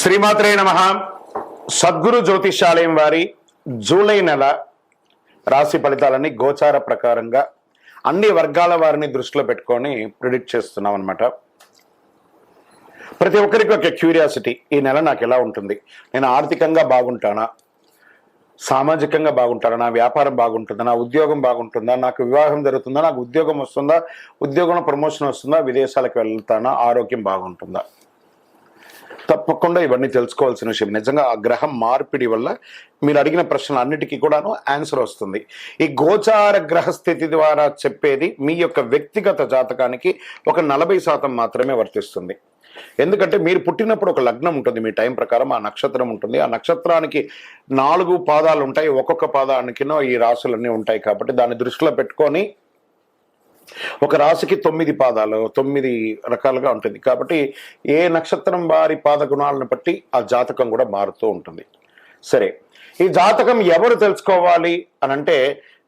శ్రీమాత్రే నమః. సద్గురు జ్యోతిషాలయం వారి జూలై నెల రాశి ఫలితాలని గోచార ప్రకారంగా అన్ని వర్గాల వారిని దృష్టిలో పెట్టుకొని ప్రిడిక్ట్ చేస్తున్నాం అనమాట. ప్రతి ఒక్కరికి ఒక క్యూరియాసిటీ, ఈ నెల నాకు ఎలా ఉంటుంది, నేను ఆర్థికంగా బాగుంటానా, సామాజికంగా బాగుంటానా, నా వ్యాపారం బాగుంటుందా, నా ఉద్యోగం బాగుంటుందా, నాకు వివాహం జరుగుతుందా, నాకు ఉద్యోగం వస్తుందా, ఉద్యోగంలో ప్రమోషన్ వస్తుందా, విదేశాలకు వెళ్తానా, ఆరోగ్యం బాగుంటుందా. తప్పకుండా ఇవన్నీ తెలుసుకోవాల్సిన విషయం. నిజంగా ఆ గ్రహం మార్పిడి వల్ల మీరు అడిగిన ప్రశ్నలు అన్నిటికీ కూడాను ఆన్సర్ వస్తుంది. ఈ గోచార గ్రహస్థితి ద్వారా చెప్పేది మీ యొక్క వ్యక్తిగత జాతకానికి ఒక 40% మాత్రమే వర్తిస్తుంది. ఎందుకంటే మీరు పుట్టినప్పుడు ఒక లగ్నం ఉంటుంది, మీ టైం ప్రకారం ఆ నక్షత్రం ఉంటుంది. ఆ నక్షత్రానికి 4 పాదాలు ఉంటాయి, ఒక్కొక్క పాదానికినో ఈ రాశులన్నీ ఉంటాయి. కాబట్టి దాన్ని దృష్టిలో పెట్టుకొని ఒక రాశికి 9 పాదాలు, 9 రకాలుగా ఉంటుంది. కాబట్టి ఏ నక్షత్రం వారి పాద గుణాలను బట్టి ఆ జాతకం కూడా మారుతూ ఉంటుంది. సరే, ఈ జాతకం ఎవరు తెలుసుకోవాలి అని అంటే,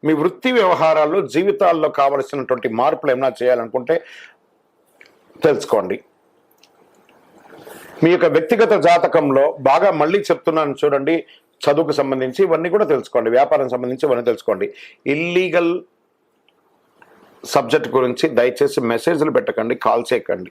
మీ వృత్తి వ్యవహారాల్లో జీవితాల్లో కావలసినటువంటి మార్పులు ఏమైనా చేయాలనుకుంటే తెలుసుకోండి. మీ యొక్క వ్యక్తిగత జాతకంలో బాగా మళ్ళీ చెప్తున్నాను చూడండి, చదువుకు సంబంధించి ఇవన్నీ కూడా తెలుసుకోండి, వ్యాపారం సంబంధించి ఇవన్నీ తెలుసుకోండి. ఇల్లీగల్ సబ్జెక్ట్ గురించి దయచేసి మెసేజ్లు పెట్టకండి, కాల్ చేయకండి.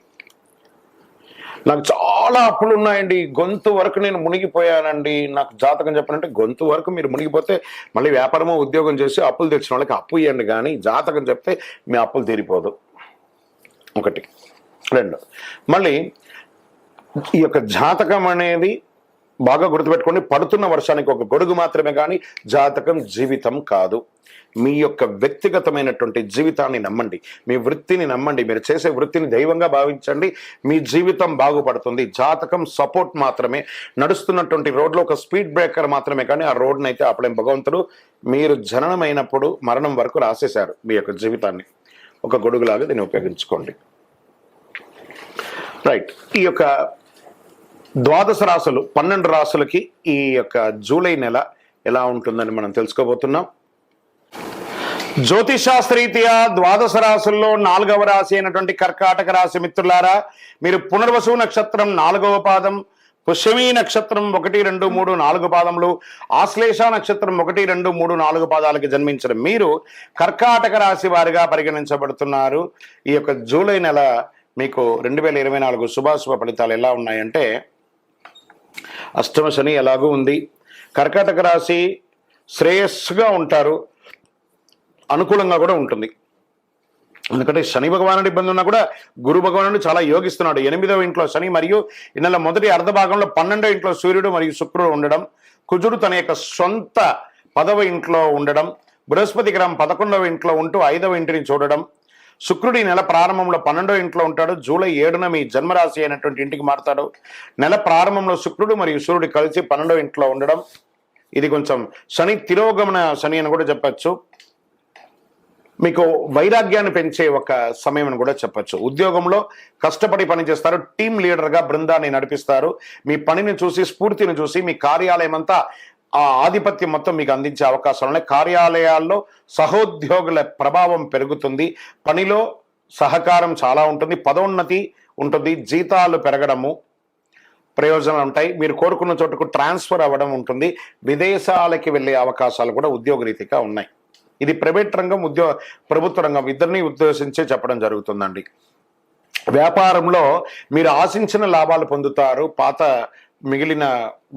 నాకు చాలా అప్పులు ఉన్నాయండి, గొంతు వరకు నేను మునిగిపోయానండి, నాకు జాతకం చెప్పనంటే గొంతు వరకు మీరు మునిగిపోతే మళ్ళీ వ్యాపారమో ఉద్యోగం చేసి అప్పులు తెచ్చిన వాళ్ళకి అప్పు ఇవ్వండి, కానీ జాతకం చెప్తే మీ అప్పులు తీరిపోదు. 1. 2, మళ్ళీ ఈ యొక్క జాతకం అనేది బాగా గుర్తుపెట్టుకోండి, పడుతున్న వర్షానికి ఒక గొడుగు మాత్రమే, కానీ జాతకం జీవితం కాదు. మీ యొక్క వ్యక్తిగతమైనటువంటి జీవితాన్ని నమ్మండి, మీ వృత్తిని నమ్మండి, మీరు చేసే వృత్తిని దైవంగా భావించండి, మీ జీవితం బాగుపడుతుంది. జాతకం సపోర్ట్ మాత్రమే, నడుస్తున్నటువంటి రోడ్లో ఒక స్పీడ్ బ్రేకర్ మాత్రమే, కానీ ఆ రోడ్ని అయితే ఆపలేం భగవంతుడు. మీరు జననమైనప్పుడు మరణం వరకు రాసేశారు మీ యొక్క జీవితాన్ని, ఒక గొడుగులాగా దీన్ని ఉపయోగించుకోండి. రైట్, ఈ యొక్క 12 రాశులు 12 రాశులకి ఈ యొక్క జూలై నెల ఎలా ఉంటుందని మనం తెలుసుకోబోతున్నాం. జ్యోతిషాస్త్రరీత్యా 12 రాశుల్లో 4వ రాశి అయినటువంటి కర్కాటక రాశి మిత్రులారా, మీరు పునర్వసు నక్షత్రం 4వ పాదం, పుష్యమీ నక్షత్రం 1, 2, 3, 4 పాదములు, ఆశ్లేష నక్షత్రం 1, 2, 3, 4 పాదాలకి జన్మించిన మీరు కర్కాటక రాశి వారిగా పరిగణించబడుతున్నారు. ఈ యొక్క జూలై నెల మీకు 2024 శుభాశుభ ఫలితాలు ఎలా ఉన్నాయంటే, అష్టమ శని ఎలాగూ ఉంది, కర్కాటక రాశి శ్రేయస్సుగా ఉంటారు, అనుకూలంగా కూడా ఉంటుంది. ఎందుకంటే శని భగవానుడి ఇబ్బంది ఉన్నా కూడా గురు భగవానుడు చాలా యోగిస్తున్నాడు. 8వ ఇంట్లో శని మరియు ఈ నెల మొదటి అర్ధ భాగంలో 12వ ఇంట్లో సూర్యుడు మరియు శుక్రుడు ఉండడం, కుజుడు తన యొక్క సొంత 10వ ఇంట్లో ఉండడం, బృహస్పతి గ్రహం 11వ ఇంట్లో ఉంటూ 5వ ఇంటిని చూడడం, శుక్రుడి నెల ప్రారంభంలో 12వ ఇంట్లో ఉంటాడు, జూలై 7న మీ జన్మరాశి అయినటువంటి ఇంటికి మారుతాడు. నెల ప్రారంభంలో శుక్రుడు మరియు సూర్యుడు కలిసి 12వ ఇంట్లో ఉండడం, ఇది కొంచెం శని తిరోగమన శని అని కూడా చెప్పచ్చు. మీకు వైరాగ్యాన్ని పెంచే ఒక సమయం అని కూడా చెప్పచ్చు. ఉద్యోగంలో కష్టపడి పనిచేస్తారు, టీం లీడర్గా బృందాన్ని నడిపిస్తారు. మీ పనిని చూసి, స్ఫూర్తిని చూసి మీ కార్యాలయం అంతా ఆ ఆధిపత్యం మొత్తం మీకు అందించే అవకాశాలు ఉన్నాయి. కార్యాలయాల్లో సహోద్యోగుల ప్రభావం పెరుగుతుంది, పనిలో సహకారం చాలా ఉంటుంది, పదోన్నతి ఉంటుంది, జీతాలు పెరగడము ప్రయోజనాలు ఉంటాయి, మీరు కోరుకున్న చోటుకు ట్రాన్స్ఫర్ అవ్వడం ఉంటుంది, విదేశాలకి వెళ్ళే అవకాశాలు కూడా ఉద్యోగరీతిగా ఉన్నాయి. ఇది ప్రైవేట్ రంగం, ప్రభుత్వ రంగం ఇద్దరిని ఉద్దేశించే చెప్పడం జరుగుతుందండి. వ్యాపారంలో మీరు ఆశించిన లాభాలు పొందుతారు, పాత మిగిలిన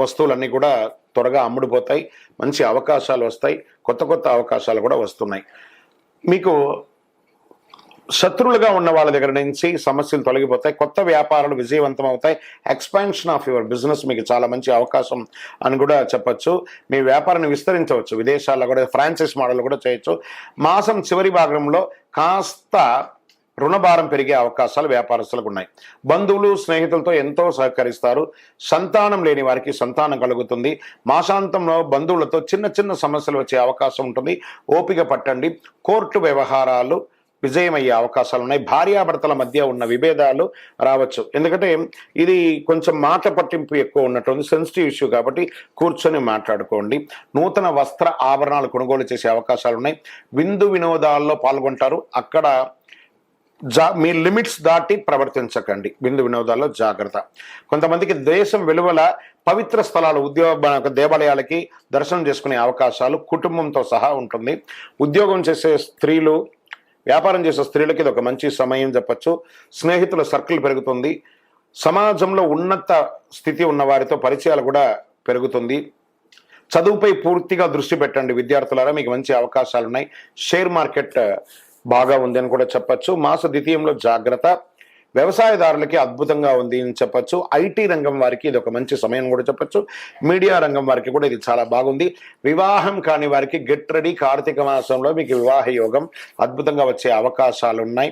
వస్తువులన్నీ కూడా త్వరగా అమ్ముడుపోతాయి, మంచి అవకాశాలు వస్తాయి, కొత్త అవకాశాలు కూడా వస్తున్నాయి. మీకు శత్రువులుగా ఉన్న వాళ్ళ దగ్గర నుంచి సమస్యలు తొలగిపోతాయి, కొత్త వ్యాపారాలు విజయవంతం అవుతాయి, ఎక్స్పాన్షన్ ఆఫ్ యువర్ బిజినెస్ మీకు చాలా మంచి అవకాశం అని కూడా చెప్పచ్చు. మీ వ్యాపారాన్ని విస్తరించవచ్చు, విదేశాల్లో కూడా ఫ్రాంచైజ్ మోడల్ కూడా చేయొచ్చు. మాసం చివరి భాగంలో కాస్త రుణభారం పెరిగే అవకాశాలు వ్యాపారస్తులకు ఉన్నాయి. బంధువులు స్నేహితులతో ఎంతో సహకరిస్తారు, సంతానం లేని వారికి సంతానం కలుగుతుంది. మాసాంతంలో బంధువులతో చిన్న సమస్యలు వచ్చే అవకాశం ఉంటుంది, ఓపిక పట్టండి. కోర్టు వ్యవహారాలు విజయమయ్యే అవకాశాలు ఉన్నాయి. భార్యాభర్తల మధ్య ఉన్న విభేదాలు రావచ్చు, ఎందుకంటే ఇది కొంచెం మాట పట్టింపు ఎక్కువ ఉన్నటువంటి సెన్సిటివ్ ఇష్యూ, కాబట్టి కూర్చొని మాట్లాడుకోండి. నూతన వస్త్ర ఆభరణాలు కొనుగోలు చేసే అవకాశాలు ఉన్నాయి. విందు వినోదాల్లో పాల్గొంటారు, అక్కడ మీ లిమిట్స్ దాటి ప్రవర్తించకండి. విందు వినోదాల్లో జాగ్రత్త. కొంతమందికి దేశం వెలువల పవిత్ర స్థలాలు, దేవాలయాలకి దర్శనం చేసుకునే అవకాశాలు కుటుంబంతో సహా ఉంటుంది. ఉద్యోగం చేసే స్త్రీలు, వ్యాపారం చేసే స్త్రీలకి ఇది ఒక మంచి సమయం చెప్పచ్చు. స్నేహితుల సర్కిల్ పెరుగుతుంది. సమాజంలో ఉన్నత స్థితి ఉన్న వారితో పరిచయాలు కూడా పెరుగుతుంది. చదువుపై పూర్తిగా దృష్టి పెట్టండి విద్యార్థులారా, మీకు మంచి అవకాశాలు ఉన్నాయి. షేర్ మార్కెట్ బాగా ఉంది అని కూడా చెప్పచ్చు. మాస ద్వితీయంలో జాగ్రత్త. వ్యవసాయదారులకి అద్భుతంగా ఉంది అని చెప్పచ్చు. ఐటీ రంగం వారికి ఇది ఒక మంచి సమయం కూడా చెప్పచ్చు. మీడియా రంగం వారికి కూడా ఇది చాలా బాగుంది. వివాహం కాని వారికి గెట్ రెడీ. కార్తీక మాసంలో మీకు వివాహ యోగం అద్భుతంగా వచ్చే అవకాశాలు ఉన్నాయి.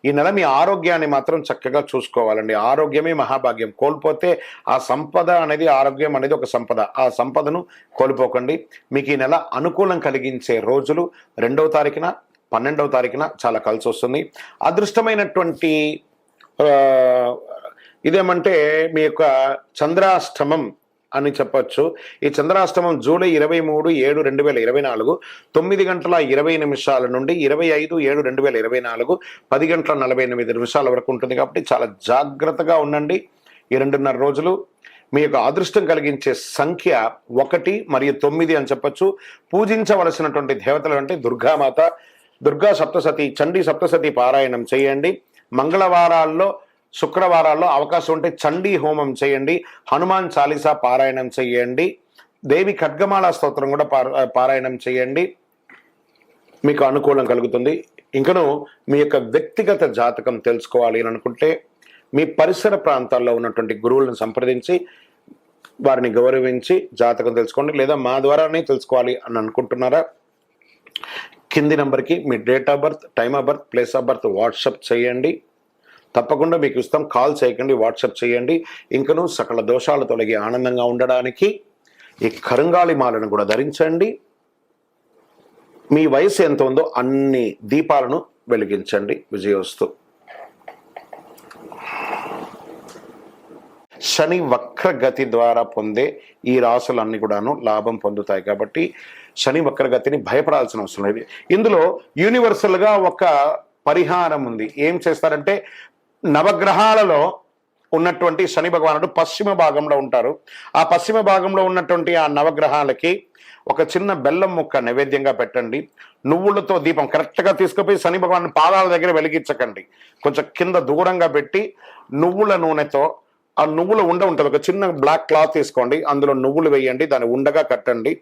ఈ నెల మీ ఆరోగ్యాన్ని మాత్రం చక్కగా చూసుకోవాలండి. ఆరోగ్యమే మహాభాగ్యం. కోల్పోతే ఆ సంపద అనేది, ఆరోగ్యం అనేది ఒక సంపద, ఆ సంపదను కోల్పోకండి. మీకు ఈ నెల అనుకూలం కలిగించే రోజులు 2వ తారీఖున 12వ తారీఖున చాలా కలిసి వస్తుంది. అదృష్టమైనటువంటి ఇదేమంటే మీ యొక్క చంద్రాష్టమం అని చెప్పచ్చు. ఈ చంద్రాష్టమం జూలై 23/7/2024 9:20 నుండి 25/7/2024 10:48 వరకు ఉంటుంది. కాబట్టి చాలా జాగ్రత్తగా ఉండండి ఈ 2.5 రోజులు. మీ యొక్క అదృష్టం కలిగించే సంఖ్య 1 మరియు 9 అని చెప్పచ్చు. పూజించవలసినటువంటి దేవతలు అంటే దుర్గామాత, దుర్గా సప్తసతి, చండీ సప్తసతి పారాయణం చేయండి. మంగళవారాల్లో, శుక్రవారాల్లో అవకాశం ఉంటే చండీ హోమం చేయండి. హనుమాన్ చాలీసా పారాయణం చేయండి. దేవి ఖడ్గమాల స్తోత్రం కూడా పారాయణం చేయండి. మీకు అనుకూలం కలుగుతుంది. ఇంకను మీ యొక్క వ్యక్తిగత జాతకం తెలుసుకోవాలి అని అనుకుంటే మీ పరిసర ప్రాంతాల్లో ఉన్నటువంటి గురువులను సంప్రదించి వారిని గౌరవించి జాతకం తెలుసుకోండి. లేదా మా ద్వారానే తెలుసుకోవాలి అని అనుకుంటున్నారా, కింది నెంబర్కి మీ date of birth, time of birth, place of birth WhatsApp చేయండి. తప్పకుండా మీకు ఇస్తాం. కాల్ చేయకండి, వాట్సాప్ చేయండి. ఇంకనూ సకల దోషాలు తొలగి ఆనందంగా ఉండడానికి ఈ కరుంగాళి మాలను కూడా ధరించండి. మీ వయసు ఎంత ఉందో అన్ని దీపాలను వెలిగించండి. విజయోస్తు. శని వక్రగతి ద్వారా పొందే ఈ రాసులన్నీ కూడాను లాభం పొందుతాయి. కాబట్టి శని వక్రగతిని భయపడాల్సిన అవసరం లేదు. ఇందులో యూనివర్సల్గా ఒక పరిహారం ఉంది. ఏం చేస్తారంటే, నవగ్రహాలలో ఉన్నటువంటి శని భగవానుడు పశ్చిమ భాగంలో ఉంటారు. ఆ పశ్చిమ భాగంలో ఉన్నటువంటి ఆ నవగ్రహాలకి ఒక చిన్న బెల్లం ముక్క నైవేద్యంగా పెట్టండి. నువ్వులతో దీపం కరెక్ట్గా తీసుకుపోయి శని భగవాన్ పాదాల దగ్గర వెలిగించకండి. కొంచెం కింద దూరంగా పెట్టి నువ్వుల నూనెతో, ఆ నువ్వుల ఉంటుంది, ఒక చిన్న బ్లాక్ క్లాత్ తీసుకోండి, అందులో నువ్వులు వేయండి, దాన్ని ఉండగా కట్టండి.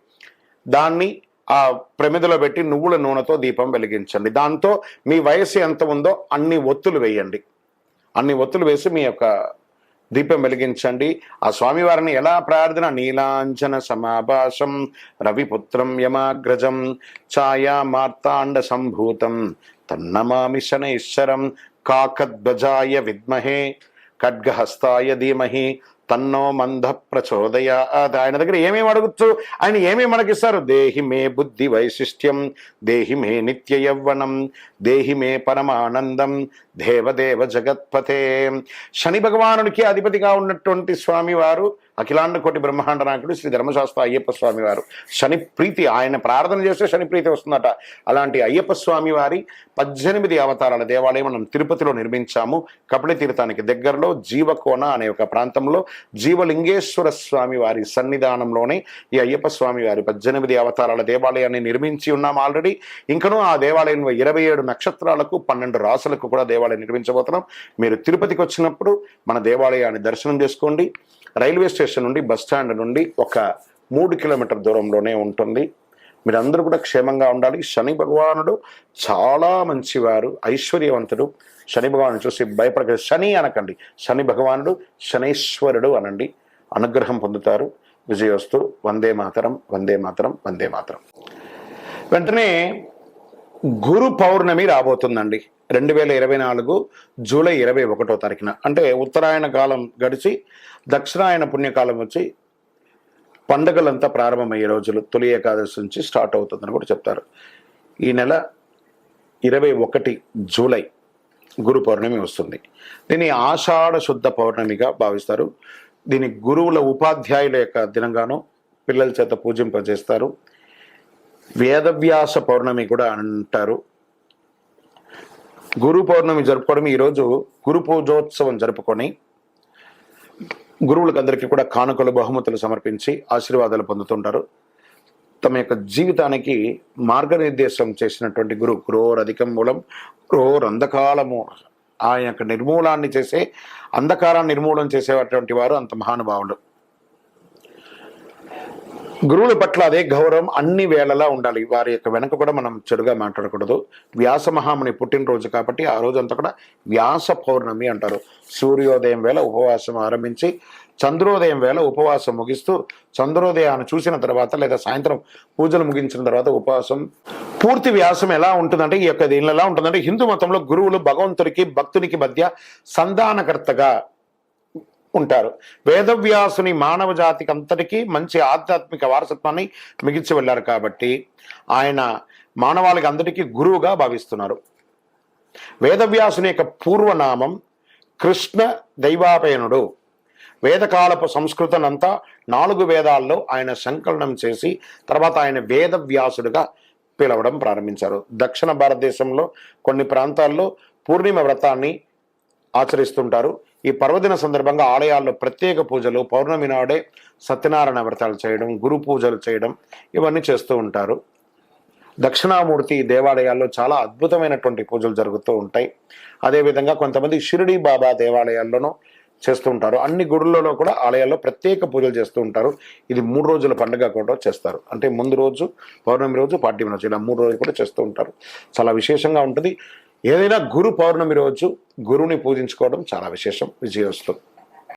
దాన్ని ఆ ప్రమిదలో పెట్టి నువ్వుల నూనెతో దీపం వెలిగించండి. దాంతో మీ వయసు ఎంత ఉందో అన్ని ఒత్తులు వేయండి. అన్ని ఒత్తులు వేసి మీ యొక్క దీపం వెలిగించండి. ఆ స్వామివారిని ఎలా ప్రార్థన, నీలాంజన సమాభాసం రవిపుత్రం యమాగ్రజం ఛాయా మార్తాండ సంభూతం తన్నమామి శనైశ్వరం కాకధ్వజాయ విద్మహే ఖడ్గహస్తాయ ధీమహి తన్నో మంద ప్రచోదయాత్. ఆయన దగ్గర ఏమేమి అడగచ్చు, ఆయన ఏమేమి మనకిస్తారు? దేహి మే బుద్ధి వైశిష్ట్యం, దేహి మే నిత్య యవ్వనం, దేహి మే పరమానందం, దేవదేవ జగత్పతే. శని భగవానుడికి అధిపతిగా ఉన్నటువంటి స్వామివారు అఖిలాండ కోటి బ్రహ్మాండ నాయకుడు శ్రీ ధర్మశాస్త్ర అయ్యప్ప స్వామి వారు. శని ప్రీతి, ఆయన ప్రార్థన చేస్తే శని ప్రీతి వస్తుందట. అలాంటి అయ్యప్ప స్వామి వారి 18 అవతారాల దేవాలయం మనం తిరుపతిలో నిర్మించాము. కపిల తీర్థానికి దగ్గరలో జీవకోన అనే ఒక ప్రాంతంలో జీవలింగేశ్వర స్వామి వారి సన్నిధానంలోనే ఈ అయ్యప్ప స్వామి వారి 18 అవతారాల దేవాలయాన్ని నిర్మించి ఉన్నాం ఆల్రెడీ. ఇంకనూ ఆ దేవాలయంలో 27 నక్షత్రాలకు 12 రాసులకు కూడా దేవాలయం నిర్మించబోతున్నాం. మీరు తిరుపతికి వచ్చినప్పుడు మన దేవాలయాన్ని దర్శనం చేసుకోండి. రైల్వే స్టేషన్ నుండి, బస్ స్టాండ్ నుండి ఒక 3 కిలోమీటర్ దూరంలోనే ఉంటుంది. మీరందరూ కూడా క్షేమంగా ఉండాలి. శని భగవానుడు చాలా మంచివారు, ఐశ్వర్యవంతుడు. శని భగవాను చూసి భయపడక శని అనకండి, శని భగవానుడు శనైశ్వరుడు అనండి. అనుగ్రహం పొందుతారు. విజయోస్తు. వందే మాతరం, వందే మాతరం, వందే మాతరం. వెంటనే గురు పౌర్ణమి రాబోతుందండి. 2024 జూలై 21వ తారీఖున, అంటే ఉత్తరాయణ కాలం గడిచి దక్షిణాయన పుణ్యకాలం వచ్చి పండుగలంతా ప్రారంభమయ్యే రోజులు, తొలి ఏకాదశి నుంచి స్టార్ట్ అవుతుందని కూడా చెప్తారు. ఈ నెల 21 జూలై గురు పౌర్ణమి వస్తుంది. దీన్ని ఆషాఢ శుద్ధ పౌర్ణమిగా భావిస్తారు. దీని గురువుల ఉపాధ్యాయుల యొక్క దినంగాను పిల్లల చేత పూజింపజేస్తారు. వేదవ్యాస పౌర్ణమి కూడా అంటారు. గురు పౌర్ణమి జరుపుకోవడం, ఈరోజు గురు పూజోత్సవం జరుపుకొని గురువులకు అందరికీ కూడా కానుకలు బహుమతులు సమర్పించి ఆశీర్వాదాలు పొందుతుంటారు. తమ యొక్క జీవితానికి మార్గనిర్దేశం చేసినటువంటి గురోరధికం మూలం గురోరంధకాలము, ఆ యొక్క నిర్మూలాన్ని చేసే, అంధకారాన్ని నిర్మూలన చేసేటువంటి వారు అంత మహానుభావులు. గురువుల పట్ల అదే గౌరవం అన్ని వేళలా ఉండాలి. వారి యొక్క వెనక కూడా మనం చెడుగా మాట్లాడకూడదు. వ్యాస మహాముని పుట్టినరోజు కాబట్టి ఆ రోజు అంతా కూడా వ్యాస పౌర్ణమి అంటారు. సూర్యోదయం వేళ ఉపవాసం ఆరంభించి చంద్రోదయం వేళ ఉపవాసం ముగిస్తూ, చంద్రోదయాన్ని చూసిన తర్వాత లేదా సాయంత్రం పూజలు ముగించిన తర్వాత ఉపవాసం. పూర్తి వ్యాసం ఎలా ఉంటుందంటే, ఈ యొక్క దీనిలో ఎలా ఉంటుందంటే, హిందూ మతంలో గురువులు భగవంతుడికి భక్తునికి మధ్య సంధానకర్తగా ఉంటారు. వేదవ్యాసుని మానవ జాతికి అంతటికీ మంచి ఆధ్యాత్మిక వారసత్వాన్ని మిగిల్చి వెళ్ళారు కాబట్టి ఆయన మానవాళికి అందరికీ గురువుగా భావిస్తున్నారు. వేదవ్యాసుని యొక్క పూర్వనామం కృష్ణ దైవాపయనుడు. వేదకాలపు సంస్కృతనంతా 4 వేదాల్లో ఆయన సంకలనం చేసి తర్వాత ఆయన వేదవ్యాసుడుగా పిలవడం ప్రారంభించారు. దక్షిణ భారతదేశంలో కొన్ని ప్రాంతాల్లో పూర్ణిమ వ్రతాన్ని ఆచరిస్తుంటారు. ఈ పర్వదిన సందర్భంగా ఆలయాల్లో ప్రత్యేక పూజలు, పౌర్ణమి నాడే సత్యనారాయణ వ్రతాలు చేయడం, గురు పూజలు చేయడం ఇవన్నీ చేస్తూ ఉంటారు. దక్షిణామూర్తి దేవాలయాల్లో చాలా అద్భుతమైనటువంటి పూజలు జరుగుతూ ఉంటాయి. అదేవిధంగా కొంతమంది షిరిడి బాబా దేవాలయాల్లోనూ చేస్తూ ఉంటారు. అన్ని గుడులలో కూడా ఆలయాల్లో ప్రత్యేక పూజలు చేస్తూ ఉంటారు. ఇది 3 రోజుల పండుగ కూడా చేస్తారు. అంటే ముందు రోజు పౌర్ణమి రోజు, పాడ్యమి రోజు, ఇలా 3 రోజులు కూడా చేస్తూ ఉంటారు. చాలా విశేషంగా ఉంటుంది. ఏదైనా గురు పౌర్ణమి రోజు గురువుని పూజించుకోవడం చాలా విశేషం. విజయోస్తు.